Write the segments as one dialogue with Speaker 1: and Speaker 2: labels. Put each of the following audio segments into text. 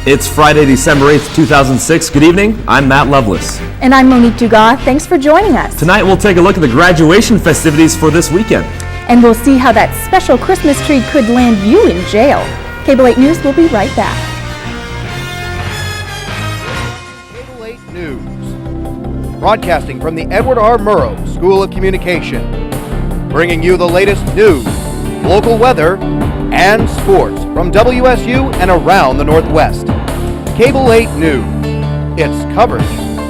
Speaker 1: It's Friday, December 8th, 2006. Good evening. I'm Matt Lovelace.
Speaker 2: And I'm Monique Dugas. Thanks for joining us.
Speaker 1: Tonight we'll take a look at the graduation festivities for this weekend.
Speaker 2: And we'll see how that special Christmas tree could land you in jail. Cable 8 News will be right back.
Speaker 3: Cable 8 News. Broadcasting from the Edward R. Murrow School of Communication. Bringing you the latest news, local weather, and sports from WSU and around the Northwest. Cable 8 News. It's coverage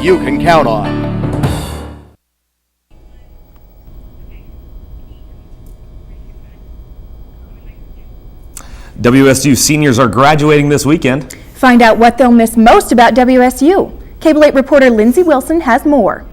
Speaker 3: you can count on.
Speaker 1: WSU seniors are graduating this weekend.
Speaker 2: Find out what they'll miss most about WSU. Cable 8 reporter Lindsay Wilson has more.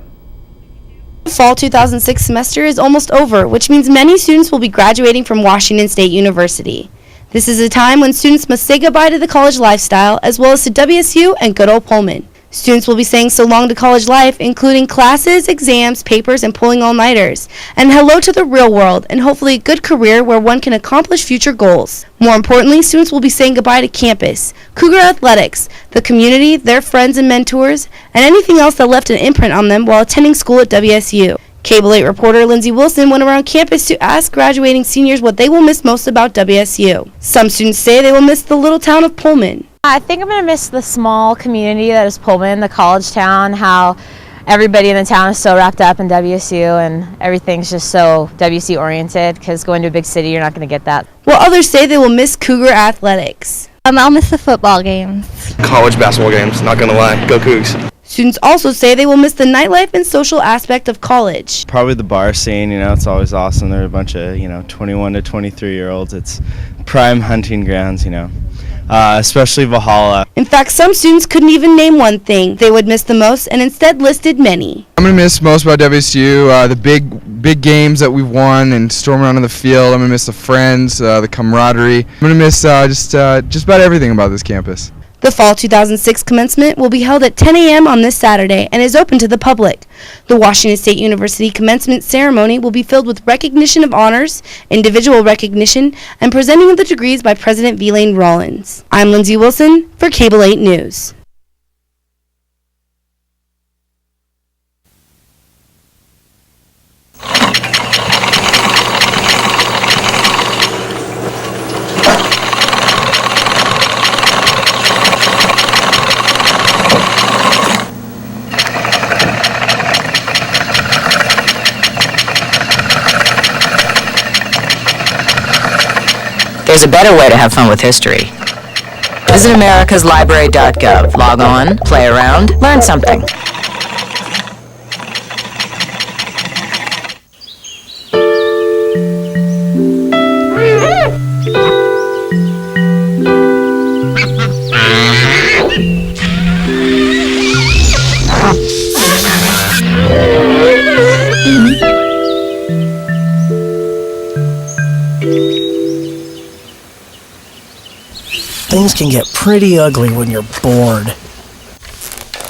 Speaker 4: The fall 2006 semester is almost over, which means many students will be graduating from Washington State University. This is a time when students must say goodbye to the college lifestyle as well as to WSU and good old Pullman. Students will be saying so long to college life, including classes, exams, papers, and pulling all-nighters, and hello to the real world and hopefully a good career where one can accomplish future goals. More importantly, students will be saying goodbye to campus, Cougar athletics, the community, their friends and mentors, and anything else that left an imprint on them while attending school at WSU. Cable 8 reporter Lindsay Wilson went around campus to ask graduating seniors what they will miss most about WSU. Some students say they will miss the little town of Pullman.
Speaker 5: I think I'm going to miss the small community that is Pullman, the college town, how everybody in the town is so wrapped up in WSU and everything's just so WSU oriented, because going to a big city you're not going to get that.
Speaker 4: While others say they will miss Cougar athletics.
Speaker 6: I'll miss the football games.
Speaker 7: College basketball games, not gonna lie. Go Cougs.
Speaker 4: Students also say they will miss the nightlife and social aspect of college.
Speaker 8: Probably the bar scene, it's always awesome. There are a bunch of, 21 to 23-year-olds. It's prime hunting grounds, especially Valhalla.
Speaker 4: In fact, some students couldn't even name one thing they would miss the most and instead listed many.
Speaker 9: I'm going to miss most about WSU, the big games that we've won and storming around on the field. I'm going to miss the friends, the camaraderie. I'm going to miss just about everything about this campus.
Speaker 4: The fall 2006 commencement will be held at 10 a.m. on this Saturday and is open to the public. The Washington State University commencement ceremony will be filled with recognition of honors, individual recognition, and presenting of the degrees by President Vilaine Rollins. I'm Lindsay Wilson for Cable 8 News.
Speaker 10: There's a better way to have fun with history. Visit americaslibrary.gov. Log on, play around, learn something.
Speaker 11: Things can get pretty ugly when you're bored.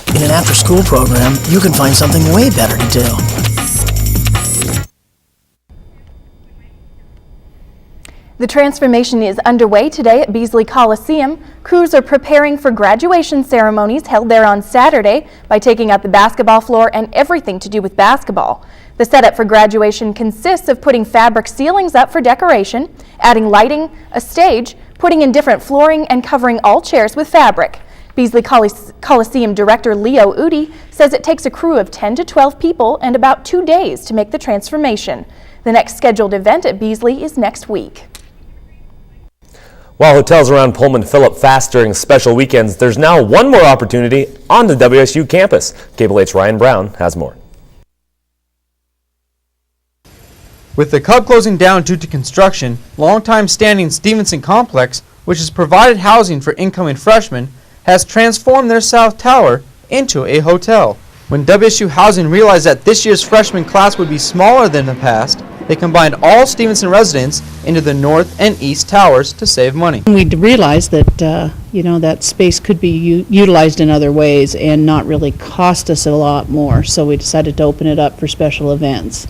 Speaker 11: In an after-school program, you can find something way better to do.
Speaker 2: The transformation is underway today at Beasley Coliseum. Crews are preparing for graduation ceremonies held there on Saturday by taking out the basketball floor and everything to do with basketball. The setup for graduation consists of putting fabric ceilings up for decoration, adding lighting, a stage, putting in different flooring, and covering all chairs with fabric. Beasley Coliseum Director Leo Udi says it takes a crew of 10 to 12 people and about 2 days to make the transformation. The next scheduled event at Beasley is next week.
Speaker 1: While hotels around Pullman fill up fast during special weekends, there's now one more opportunity on the WSU campus. Cable 8's Ryan Brown has more.
Speaker 12: With the Cub closing down due to construction, longtime standing Stevenson Complex, which has provided housing for incoming freshmen, has transformed their South Tower into a hotel. When WSU Housing realized that this year's freshman class would be smaller than the past, they combined all Stevenson residents into the North and East Towers to save money.
Speaker 13: We realized that that space could be utilized in other ways and not really cost us a lot more, so we decided to open it up for special events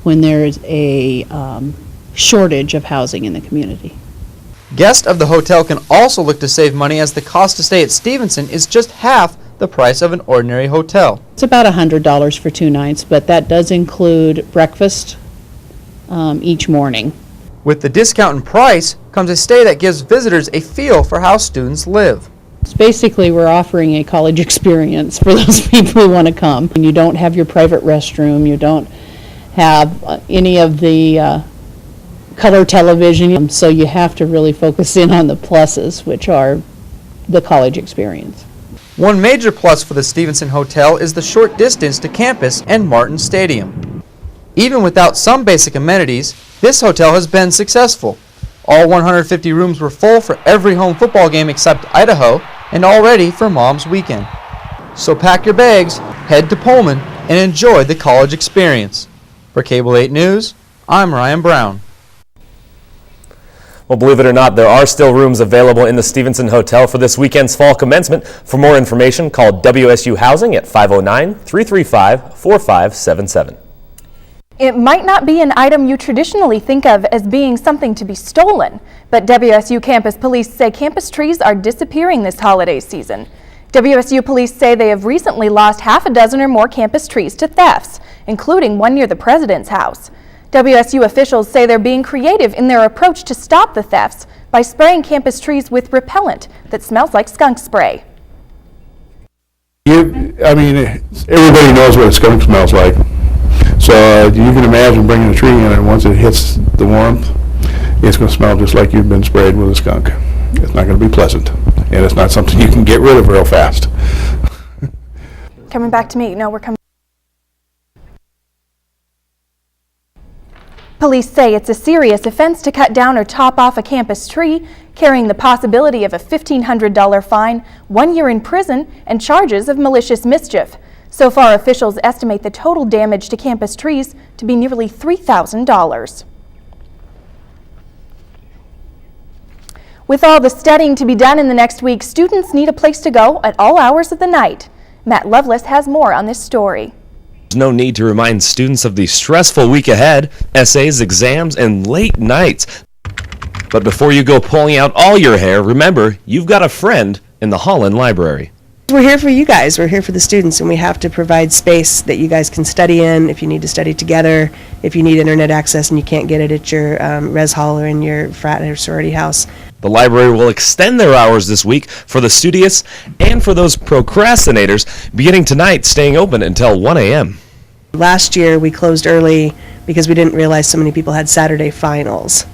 Speaker 13: when there is a shortage of housing in the community.
Speaker 12: Guests of the hotel can also look to save money as the cost to stay at Stevenson is just half the price of an ordinary hotel.
Speaker 13: It's about $100 for 2 nights, but that does include breakfast each morning.
Speaker 12: With the discount in price comes a stay that gives visitors a feel for how students live.
Speaker 13: It's basically, we're offering a college experience for those people who want to come. And you don't have your private restroom, you don't have any of the color television, so you have to really focus in on the pluses, which are the college experience.
Speaker 12: One major plus for the Stevenson Hotel is the short distance to campus and Martin Stadium. Even without some basic amenities, this hotel has been successful. All 150 rooms were full for every home football game except Idaho, and all ready for Mom's weekend. So pack your bags, head to Pullman, and enjoy the college experience. For Cable 8 News, I'm Ryan Brown.
Speaker 1: Well, believe it or not, there are still rooms available in the Stevenson Hotel for this weekend's fall commencement. For more information, call WSU Housing at 509-335-4577.
Speaker 2: It might not be an item you traditionally think of as being something to be stolen, but WSU campus police say campus trees are disappearing this holiday season. WSU police say they have recently lost half a dozen or more campus trees to thefts, including one near the president's house. WSU officials say they're being creative in their approach to stop the thefts by spraying campus trees with repellent that smells like skunk spray.
Speaker 14: Everybody knows what a skunk smells like. So you can imagine bringing a tree in, and once it hits the warmth, it's going to smell just like you've been sprayed with a skunk. It's not going to be pleasant, and it's not something you can get rid of real fast.
Speaker 2: Coming back to me. No, we're coming. Police say it's a serious offense to cut down or top off a campus tree, carrying the possibility of a $1,500 fine, 1 year in prison, and charges of malicious mischief. So far, officials estimate the total damage to campus trees to be nearly $3,000. With all the studying to be done in the next week, students need a place to go at all hours of the night. Matt Lovelace has more on this story.
Speaker 1: There's no need to remind students of the stressful week ahead, essays, exams, and late nights. But before you go pulling out all your hair, remember, you've got a friend in the Holland Library.
Speaker 15: We're here for you guys. We're here for the students, and we have to provide space that you guys can study in if you need to study together, if you need internet access and you can't get it at your res hall or in your frat or sorority house.
Speaker 1: The library will extend their hours this week for the studious and for those procrastinators, beginning tonight, staying open until 1 a.m.
Speaker 15: Last year, we closed early because we didn't realize so many people had Saturday finals.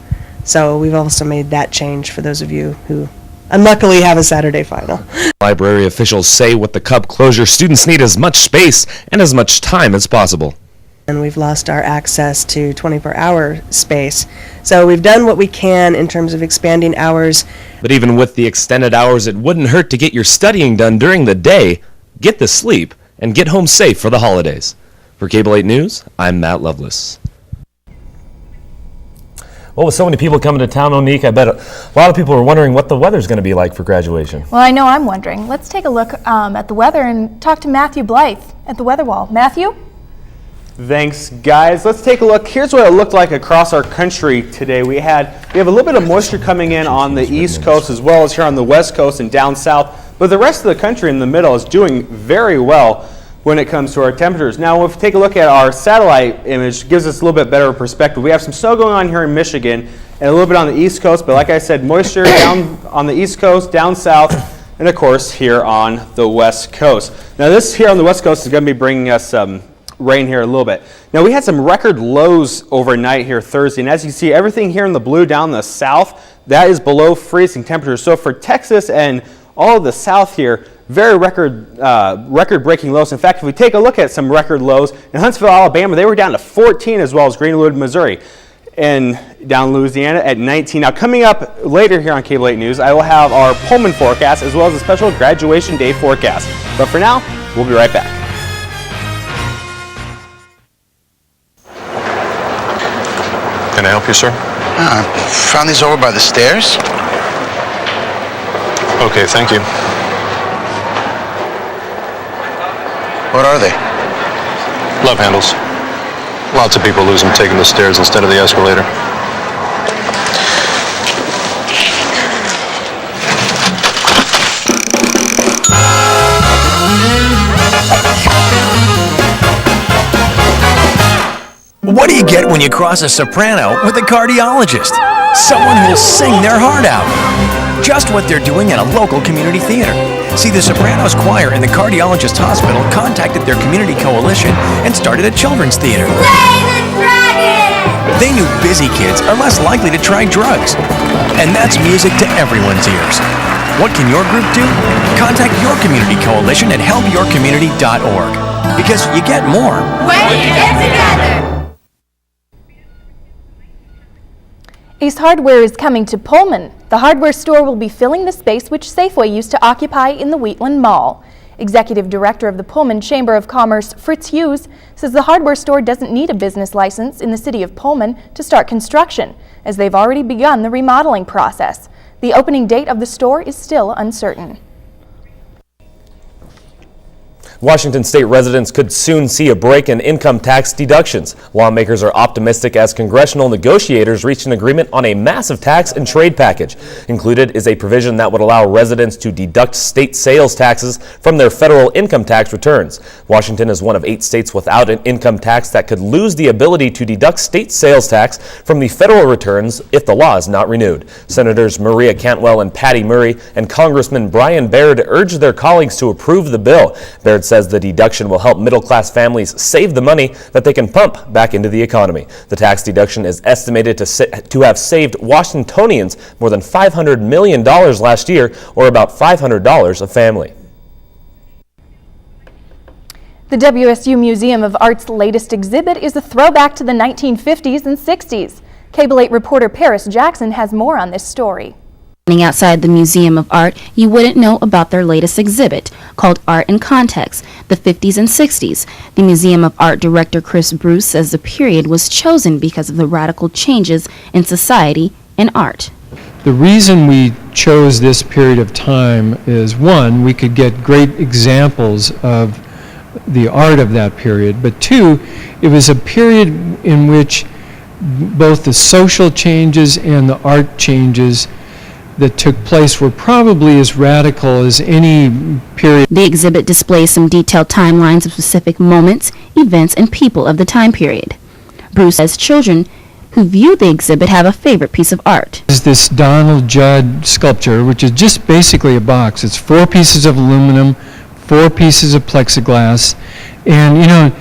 Speaker 15: So we've also made that change for those of you who unluckily have a Saturday final.
Speaker 1: Library officials say with the Cub closure, students need as much space and as much time as possible.
Speaker 15: And we've lost our access to 24-hour space. So we've done what we can in terms of expanding hours.
Speaker 1: But even with the extended hours, it wouldn't hurt to get your studying done during the day, get the sleep, and get home safe for the holidays. For Cable 8 News, I'm Matt Lovelace. Well, with so many people coming to town, Monique, I bet a lot of people are wondering what the weather's going to be like for graduation.
Speaker 2: Well, I know I'm wondering. Let's take a look at the weather and talk to Matthew Blythe at the weather wall. Matthew?
Speaker 16: Thanks, guys. Let's take a look. Here's what it looked like across our country today. We have a little bit of moisture coming in on the East Coast as well as here on the West Coast and down south, but the rest of the country in the middle is doing very well when it comes to our temperatures. Now, if we take a look at our satellite image, it gives us a little bit better perspective. We have some snow going on here in Michigan and a little bit on the East Coast, but like I said, moisture down on the East Coast, down south, and of course here on the West Coast. Now, this here on the West Coast is going to be bringing us rain here a little bit. Now, we had some record lows overnight here Thursday, and as you see, everything here in the blue down the south, that is below freezing temperatures. So for Texas and all of the south here, very record-breaking lows. In fact, if we take a look at some record lows, in Huntsville, Alabama, they were down to 14, as well as Greenwood, Missouri, and down Louisiana at 19. Now, coming up later here on Cable 8 News, I will have our Pullman forecast as well as a special graduation day forecast. But for now, we'll be right back.
Speaker 17: Can I help you, sir?
Speaker 18: Found these over by the stairs.
Speaker 17: Okay, thank you.
Speaker 18: What are they?
Speaker 17: Love handles. Lots of people lose them taking the stairs instead of the escalator.
Speaker 19: What do you get when you cross a soprano with a cardiologist? Someone who'll sing their heart out. Just what they're doing at a local community theater. See, the Sopranos Choir in the Cardiologist Hospital contacted their community coalition and started a children's theater. They knew busy kids are less likely to try drugs. And that's music to everyone's ears. What can your group do? Contact your community coalition at helpyourcommunity.org. Because you get more
Speaker 2: when you get together. Ace Hardware is coming to Pullman. The hardware store will be filling the space which Safeway used to occupy in the Wheatland Mall. Executive Director of the Pullman Chamber of Commerce, Fritz Hughes, says the hardware store doesn't need a business license in the city of Pullman to start construction, as they've already begun the remodeling process. The opening date of the store is still uncertain.
Speaker 1: Washington state residents could soon see a break in income tax deductions. Lawmakers are optimistic as congressional negotiators reached an agreement on a massive tax and trade package. Included is a provision that would allow residents to deduct state sales taxes from their federal income tax returns. Washington is one of 8 states without an income tax that could lose the ability to deduct state sales tax from the federal returns if the law is not renewed. Senators Maria Cantwell and Patty Murray and Congressman Brian Baird urged their colleagues to approve the bill. Baird says the deduction will help middle-class families save the money that they can pump back into the economy. The tax deduction is estimated to have saved Washingtonians more than $500 million last year, or about $500 a family.
Speaker 2: The WSU Museum of Art's latest exhibit is a throwback to the 1950s and 60s. Cable 8 reporter Paris Jackson has more on this story.
Speaker 4: Outside the Museum of Art, you wouldn't know about their latest exhibit, called Art in Context, the 50s and 60s. The Museum of Art director Chris Bruce says the period was chosen because of the radical changes in society and art.
Speaker 20: The reason we chose this period of time is, one, we could get great examples of the art of that period, but two, it was a period in which both the social changes and the art changes that took place were probably as radical as any period.
Speaker 4: The exhibit displays some detailed timelines of specific moments, events, and people of the time period. Bruce says children who view the exhibit have a favorite piece of art.
Speaker 20: Is this Donald Judd sculpture, which is just basically a box. It's 4 pieces of aluminum, 4 pieces of plexiglass, and you know,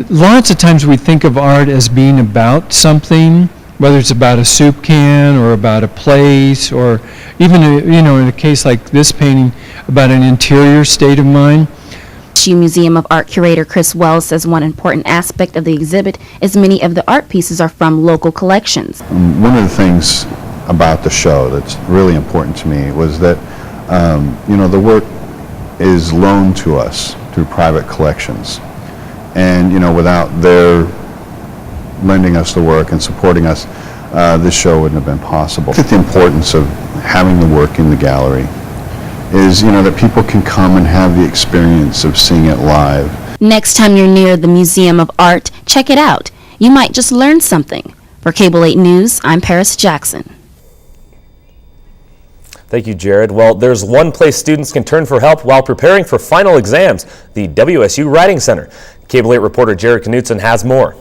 Speaker 20: lots of times we think of art as being about something, whether it's about a soup can or about a place, or even in a case like this painting, about an interior state of mind.
Speaker 4: WSU Museum of Art curator Chris Wells says one important aspect of the exhibit is many of the art pieces are from local collections.
Speaker 21: One of the things about the show that's really important to me was that the work is loaned to us through private collections, and without their lending us the work and supporting us, this show wouldn't have been possible. I think the importance of having the work in the gallery is, that people can come and have the experience of seeing it live.
Speaker 4: Next time you're near the Museum of Art, check it out. You might just learn something. For Cable 8 News, I'm Paris Jackson.
Speaker 1: Thank you, Jared. Well, there's one place students can turn for help while preparing for final exams, the WSU Writing Center. Cable 8 reporter Jared Knutson has more.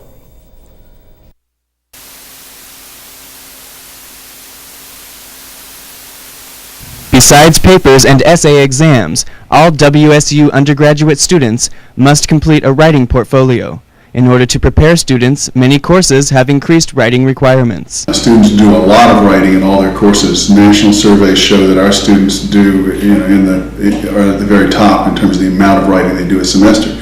Speaker 22: Besides papers and essay exams, all WSU undergraduate students must complete a writing portfolio. In order to prepare students, many courses have increased writing requirements.
Speaker 14: Students do a lot of writing in all their courses. National surveys show that our students do, are at the very top in terms of the amount of writing they do a semester.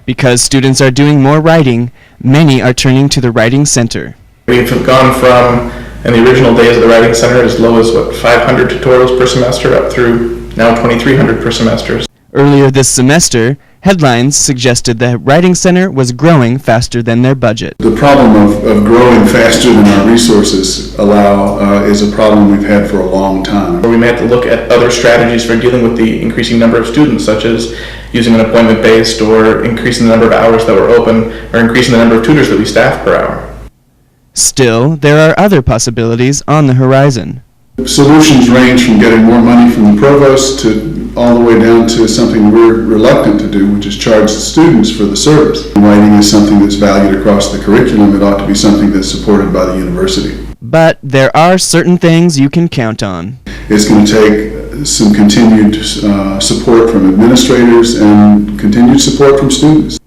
Speaker 22: Because students are doing more writing, many are turning to the Writing Center.
Speaker 23: We've gone from, in the original days of the Writing Center, as low as 500 tutorials per semester up through now 2,300 per semester.
Speaker 22: Earlier this semester, headlines suggested the Writing Center was growing faster than their budget.
Speaker 14: The problem of growing faster than our resources allow is a problem we've had for a long time.
Speaker 23: We may have to look at other strategies for dealing with the increasing number of students, such as using an appointment-based, or increasing the number of hours that we're open, or increasing the number of tutors that we staff per hour.
Speaker 22: Still, there are other possibilities on the horizon.
Speaker 14: Solutions range from getting more money from the provost to all the way down to something we're reluctant to do, which is charge the students for the service. Writing is something that's valued across the curriculum. It ought to be something that's supported by the university.
Speaker 22: But there are certain things you can count on.
Speaker 14: It's going to take some continued support from administrators and continued support from students.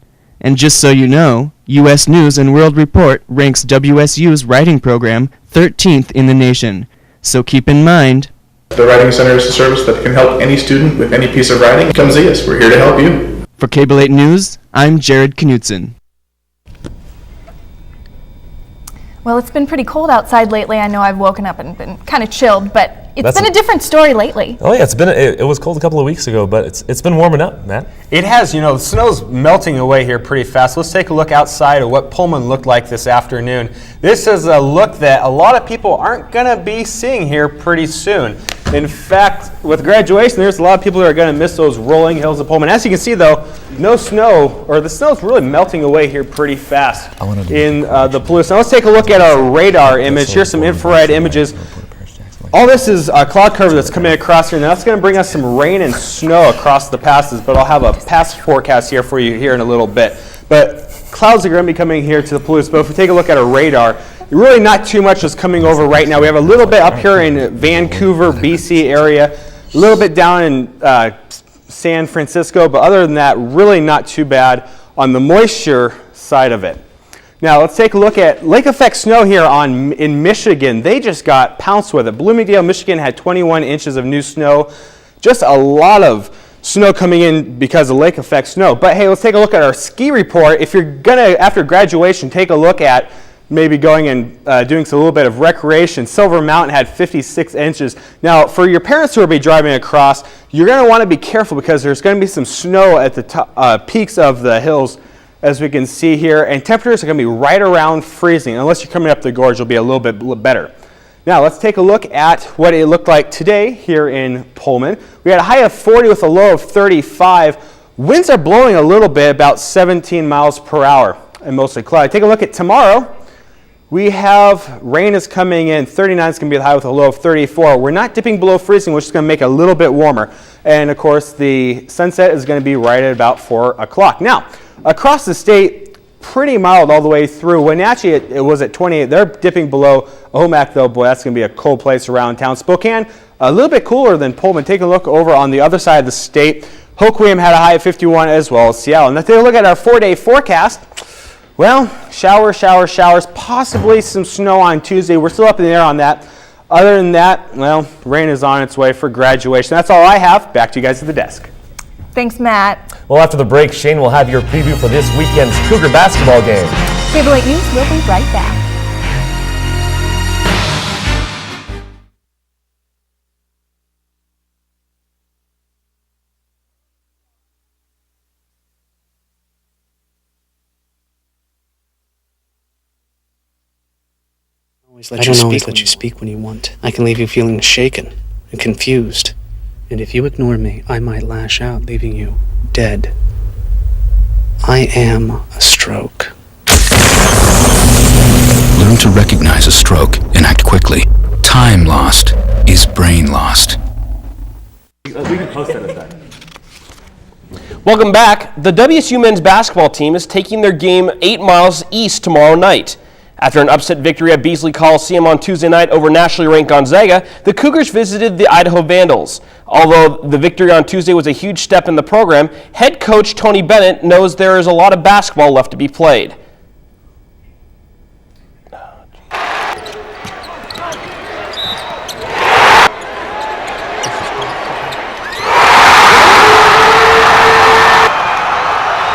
Speaker 22: And just so you know, U.S. News and World Report ranks WSU's writing program 13th in the nation. So keep in mind,
Speaker 23: The Writing Center is a service that can help any student with any piece of writing. Come see us. We're here to help you.
Speaker 22: for Cable 8 News, I'm Jared Knutson.
Speaker 2: Well, it's been pretty cold outside lately. I know I've woken up and been kind of chilled, but it's been a different story lately.
Speaker 1: Oh yeah, it was cold a couple of weeks ago, but it's been warming up, Matt.
Speaker 16: It has. You know, the snow's melting away here pretty fast. Let's take a look outside of what Pullman looked like this afternoon. This is a look that a lot of people aren't going to be seeing here pretty soon. In fact, with graduation, there's a lot of people that are going to miss those rolling hills of Pullman. As you can see, though, no snow, or the snow's really melting away here pretty fast in the Palouse. Now let's take a look at our radar image. Here's some infrared images. All this is a cloud cover that's coming across here. Now that's going to bring us some rain and snow across the passes, but I'll have a pass forecast here for you here in a little bit. But clouds are going to be coming here to the Palouse. But if we take a look at our radar, really not too much is coming over right now. We have a little bit up here in Vancouver, BC area, a little bit down in San Francisco, but other than that, really not too bad on the moisture side of it. Now let's take a look at lake effect snow here in Michigan. They just got pounced with it. Bloomingdale, Michigan had 21 inches of new snow. Just a lot of snow coming in because of lake effect snow. But hey, let's take a look at our ski report. If you're gonna, after graduation, take a look at maybe going and doing a little bit of recreation. Silver Mountain had 56 inches. Now, for your parents who will be driving across, you're going to want to be careful because there's going to be some snow at the top, peaks of the hills, as we can see here, and temperatures are going to be right around freezing. Unless you're coming up the gorge, it'll be a little bit better. Now, let's take a look at what it looked like today here in Pullman. We had a high of 40 with a low of 35. Winds are blowing a little bit, about 17 miles per hour, and mostly cloudy. Take a look at tomorrow. We have rain is coming in. 39 is going to be the high with a low of 34. We're not dipping below freezing, which is going to make it a little bit warmer. And of course, the sunset is going to be right at about 4 o'clock. Now, across the state, pretty mild all the way through. Wenatchee, it was at 28. They're dipping below. Omak, though, boy, that's going to be a cold place around town. Spokane, a little bit cooler than Pullman. Take a look over on the other side of the state. Hoquiam had a high of 51 as well as Seattle. Now, take a look at our 4-day forecast. Well, showers, possibly some snow on Tuesday. We're still up in the air on that. Other than that, well, rain is on its way for graduation. That's all I have. Back to you guys at the desk.
Speaker 2: Thanks, Matt.
Speaker 1: Well, after the break, Shane will have your preview for this weekend's Cougar basketball game.
Speaker 2: Cable 8 News will be right back.
Speaker 3: I don't always let you speak when you want. I can leave you feeling shaken and confused. And if you ignore me, I might lash out, leaving you dead. I am a stroke.
Speaker 5: Learn to recognize a stroke and act quickly. Time lost is brain lost.
Speaker 1: We can post that as that. Welcome back. The WSU men's basketball team is taking their game 8 miles east tomorrow night. After an upset victory at Beasley Coliseum on Tuesday night over nationally ranked Gonzaga, the Cougars visited the Idaho Vandals. Although the victory on Tuesday was a huge step in the program, head coach Tony Bennett knows there is a lot of basketball left to be played.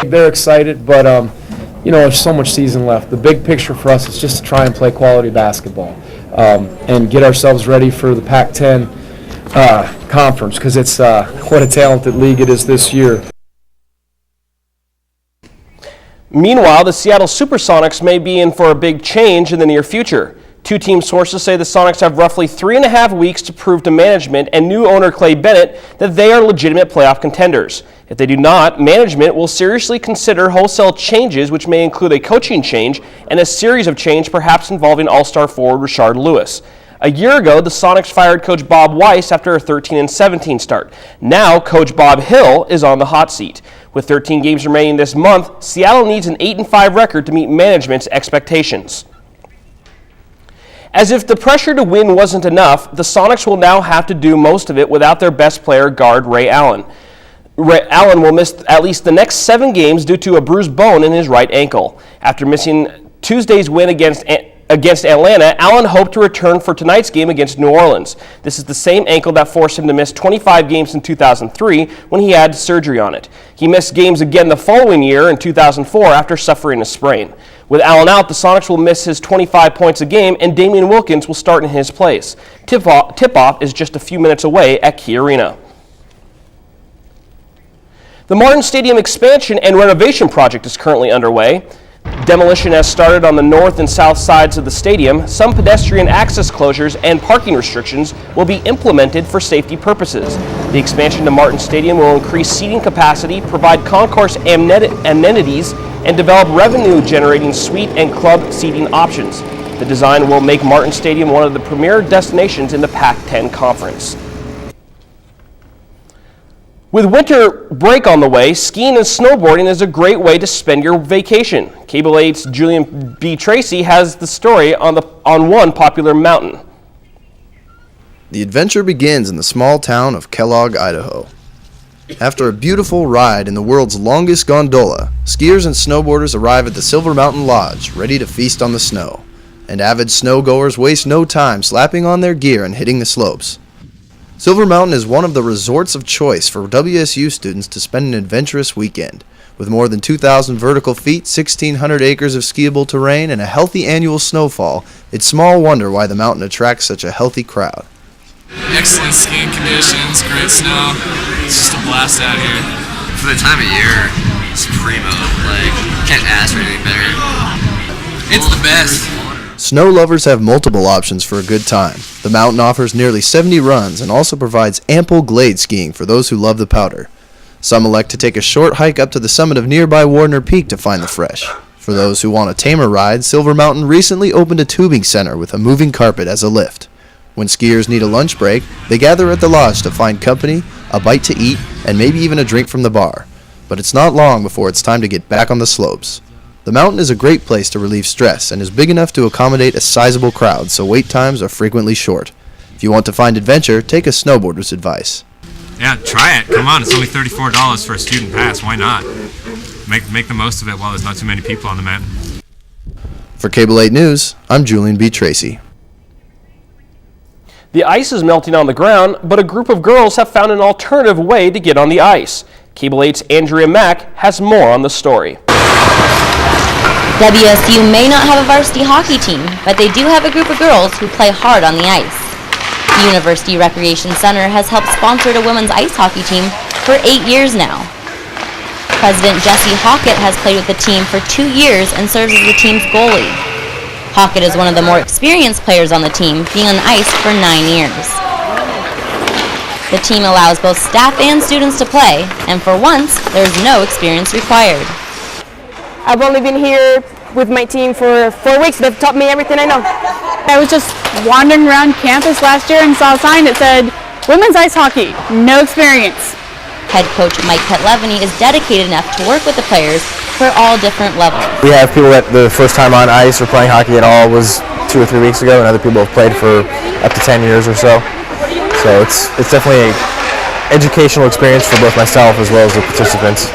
Speaker 6: They're excited, but you know, there's so much season left. The big picture for us is just to try and play quality basketball and get ourselves ready for the Pac-10 conference, because it's what a talented league it is this year.
Speaker 24: Meanwhile, the Seattle Supersonics may be in for a big change in the near future. Two-team sources say the Sonics have roughly 3.5 weeks to prove to management and new owner Clay Bennett that they are legitimate playoff contenders. If they do not, management will seriously consider wholesale changes, which may include a coaching change and a series of changes perhaps involving all-star forward Rashard Lewis. A year ago, the Sonics fired Coach Bob Weiss after a 13-17 start. Now, Coach Bob Hill is on the hot seat. With 13 games remaining this month, Seattle needs an 8-5 record to meet management's expectations. As if the pressure to win wasn't enough, the Sonics will now have to do most of it without their best player, guard Ray Allen. Ray Allen will miss at least the next 7 games due to a bruised bone in his right ankle. After missing Tuesday's win against Atlanta, Allen hoped to return for tonight's game against New Orleans. This is the same ankle that forced him to miss 25 games in 2003 when he had surgery on it. He missed games again the following year in 2004 after suffering a sprain. With Allen out, the Sonics will miss his 25 points a game, and Damian Wilkins will start in his place. Tip-off is just a few minutes away at Key Arena. The Martin Stadium expansion and renovation project is currently underway. Demolition has started on the north and south sides of the stadium. Some pedestrian access closures and parking restrictions will be implemented for safety purposes. The expansion to Martin Stadium will increase seating capacity, provide concourse amenities, and develop revenue-generating suite and club seating options. The design will make Martin Stadium one of the premier destinations in the Pac-10 Conference. With winter break on the way, skiing and snowboarding is a great way to spend your vacation. Cable 8's Julian B. Tracy has the story on one popular mountain.
Speaker 7: The adventure begins in the small town of Kellogg, Idaho. After a beautiful ride in the world's longest gondola, skiers and snowboarders arrive at the Silver Mountain Lodge, ready to feast on the snow. And avid snowgoers waste no time slapping on their gear and hitting the slopes. Silver Mountain is one of the resorts of choice for WSU students to spend an adventurous weekend. With more than 2,000 vertical feet, 1,600 acres of skiable terrain, and a healthy annual snowfall, it's small wonder why the mountain attracts such a healthy crowd.
Speaker 8: Excellent skiing conditions, great snow. It's just a blast out here. For the time of year, it's primo. Can't ask for anything better. It's the best.
Speaker 7: Snow lovers have multiple options for a good time. The mountain offers nearly 70 runs and also provides ample glade skiing for those who love the powder. Some elect to take a short hike up to the summit of nearby Warner Peak to find the fresh. For those who want a tamer ride, Silver Mountain recently opened a tubing center with a moving carpet as a lift. When skiers need a lunch break, they gather at the lodge to find company, a bite to eat, and maybe even a drink from the bar. But it's not long before it's time to get back on the slopes. The mountain is a great place to relieve stress and is big enough to accommodate a sizable crowd, so wait times are frequently short. If you want to find adventure, take a snowboarder's advice.
Speaker 9: Yeah, try it. Come on, it's only $34 for a student pass. Why not? Make the most of it while there's not too many people on the mountain.
Speaker 7: For Cable 8 News, I'm Julian B. Tracy.
Speaker 24: The ice is melting on the ground, but a group of girls have found an alternative way to get on the ice. Cable 8's Andrea Mack has more on the story.
Speaker 10: WSU may not have a varsity hockey team, but they do have a group of girls who play hard on the ice. The University Recreation Center has helped sponsor a women's ice hockey team for 8 years now. President Jesse Hockett has played with the team for 2 years and serves as the team's goalie. Hockett is one of the more experienced players on the team, being on ice for 9 years. The team allows both staff and students to play, and for once, there's no experience required.
Speaker 25: I've only been here with my team for 4 weeks. They've taught me everything I know.
Speaker 26: I was just wandering around campus last year and saw a sign that said, women's ice hockey, no experience.
Speaker 10: Head coach Mike Petlevany is dedicated enough to work with the players for all different levels.
Speaker 27: We have people that the first time on ice or playing hockey at all was 2 or 3 weeks ago, and other people have played for up to 10 years or so. So it's definitely an educational experience for both myself as well as the participants.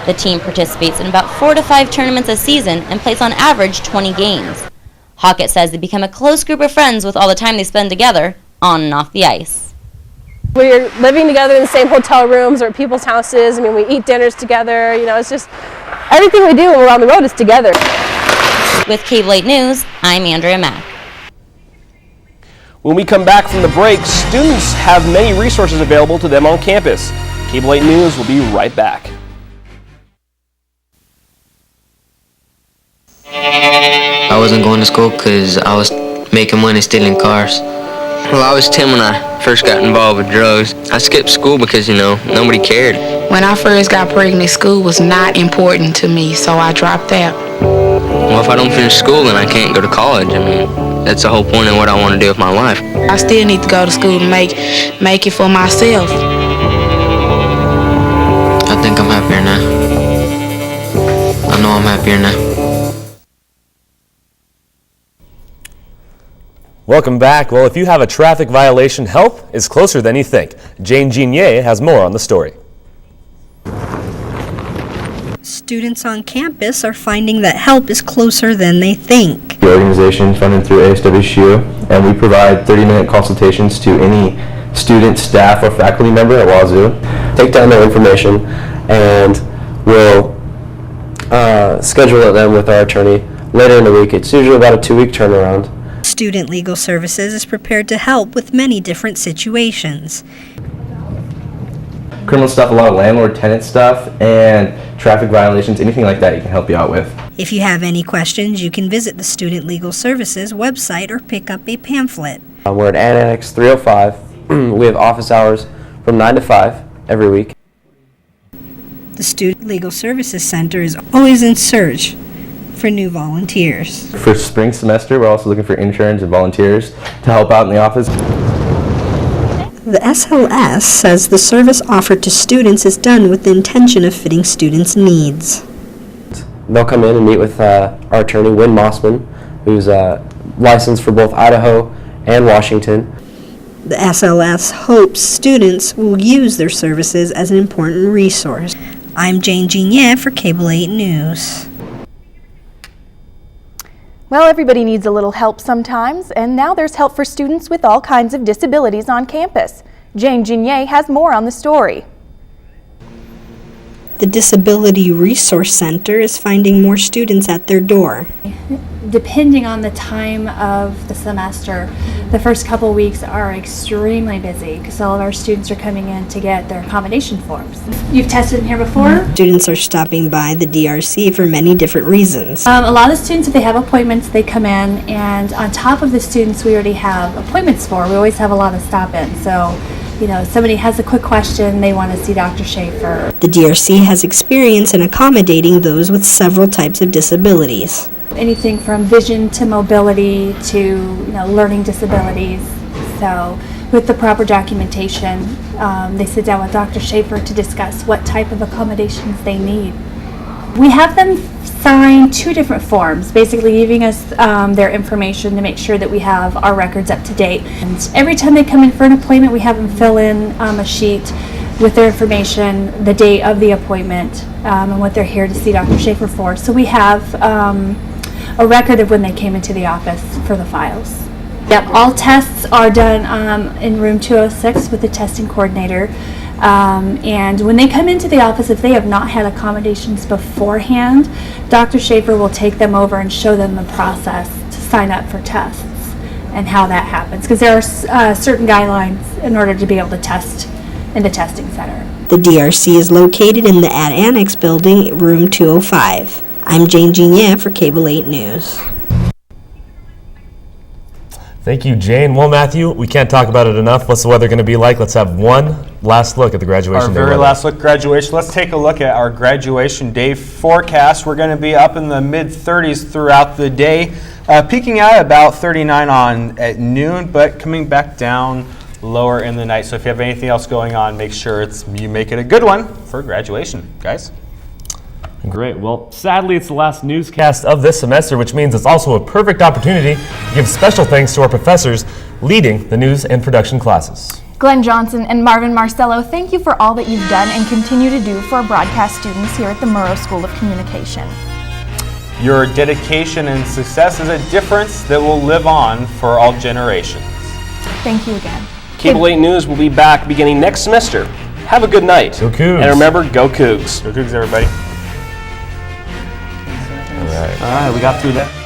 Speaker 10: The team participates in about 4 to 5 tournaments a season and plays on average 20 games. Hockett says they become a close group of friends with all the time they spend together on and off the ice.
Speaker 25: We're living together in the same hotel rooms or at people's houses. I mean, we eat dinners together. You know, it's just everything we do when we're on the road is together.
Speaker 10: With Cable 8 News, I'm Andrea Mack.
Speaker 24: When we come back from the break, students have many resources available to them on campus. Cable 8 News will be right back.
Speaker 28: I wasn't going to school because I was making money stealing cars. Well, I was 10 when I first got involved with drugs. I skipped school because, nobody cared.
Speaker 29: When I first got pregnant, school was not important to me, so I dropped out.
Speaker 28: Well, if I don't finish school, then I can't go to college. That's the whole point of what I want to do with my life.
Speaker 29: I still need to go to school to make it for myself.
Speaker 28: I think I'm happier now. I know I'm happier now.
Speaker 1: Welcome back. Well, if you have a traffic violation, help is closer than you think. Jane Gignier has more on the story.
Speaker 11: Students on campus are finding that help is closer than they think.
Speaker 27: The organization funded through ASWSU, and we provide 30-minute consultations to any student, staff, or faculty member at Wazoo. Take down their information, and we'll schedule them with our attorney later in the week. It's usually about a 2-week turnaround.
Speaker 11: Student Legal Services is prepared to help with many different situations.
Speaker 27: Criminal stuff, a lot of landlord-tenant stuff, and traffic violations, anything like that, you can help you out with.
Speaker 11: If you have any questions, you can visit the Student Legal Services website or pick up a pamphlet.
Speaker 27: We're at Annex 305. We have office hours from 9 to 5 every week.
Speaker 11: The Student Legal Services Center is always in search for new volunteers.
Speaker 27: For spring semester, we're also looking for interns and volunteers to help out in the office.
Speaker 11: The SLS says the service offered to students is done with the intention of fitting students' needs.
Speaker 27: They'll come in and meet with our attorney, Wynn Mossman, who's licensed for both Idaho and Washington.
Speaker 11: The SLS hopes students will use their services as an important resource. I'm Jane Gignier for Cable 8 News.
Speaker 2: Well, everybody needs a little help sometimes, and now there's help for students with all kinds of disabilities on campus. Jane Gignier has more on the story.
Speaker 11: The Disability Resource Center is finding more students at their door.
Speaker 12: Depending on the time of the semester, the first couple weeks are extremely busy because all of our students are coming in to get their accommodation forms. You've tested in here before?
Speaker 11: Students are stopping by the DRC for many different reasons.
Speaker 12: A lot of students, if they have appointments, they come in, and on top of the students we already have appointments for, we always have a lot of stop-ins. So, you know, somebody has a quick question, they want to see Dr. Schaefer.
Speaker 11: The DRC has experience in accommodating those with several types of disabilities.
Speaker 12: Anything from vision to mobility to, learning disabilities. So with the proper documentation, they sit down with Dr. Schaefer to discuss what type of accommodations they need. We have them sign 2 different forms, basically giving us their information to make sure that we have our records up to date. And every time they come in for an appointment, we have them fill in a sheet with their information, the date of the appointment, and what they're here to see Dr. Schaefer for. So we have a record of when they came into the office for the files. Yep, all tests are done in room 206 with the testing coordinator. And when they come into the office, if they have not had accommodations beforehand, Dr. Schaefer will take them over and show them the process to sign up for tests and how that happens. Because there are certain guidelines in order to be able to test in the testing center.
Speaker 11: The DRC is located in the Ad Annex building, room 205. I'm Jane Gignier for Cable 8 News.
Speaker 1: Thank you, Jane. Well, Matthew, we can't talk about it enough. What's the weather going to be like? Let's have one last look at the graduation
Speaker 16: Our
Speaker 1: day
Speaker 16: very
Speaker 1: weather.
Speaker 16: last look at graduation. Let's take a look at our graduation day forecast. We're going to be up in the mid-30s throughout the day, peaking out at about 39 at noon, but coming back down lower in the night. So if you have anything else going on, make sure you make it a good one for graduation, guys.
Speaker 1: Great. Well, sadly, it's the last newscast of this semester, which means it's also a perfect opportunity to give special thanks to our professors leading the news and production classes.
Speaker 2: Glenn Johnson and Marvin Marcello, thank you for all that you've done and continue to do for our broadcast students here at the Murrow School of Communication.
Speaker 16: Your dedication and success is a difference that will live on for all generations.
Speaker 2: Thank you again.
Speaker 24: Cable 8 News will be back beginning next semester. Have a good night.
Speaker 1: Go Cougs.
Speaker 24: And remember, go Cougs.
Speaker 16: Go Cougs, everybody.
Speaker 1: All right.
Speaker 16: All right, we got through that.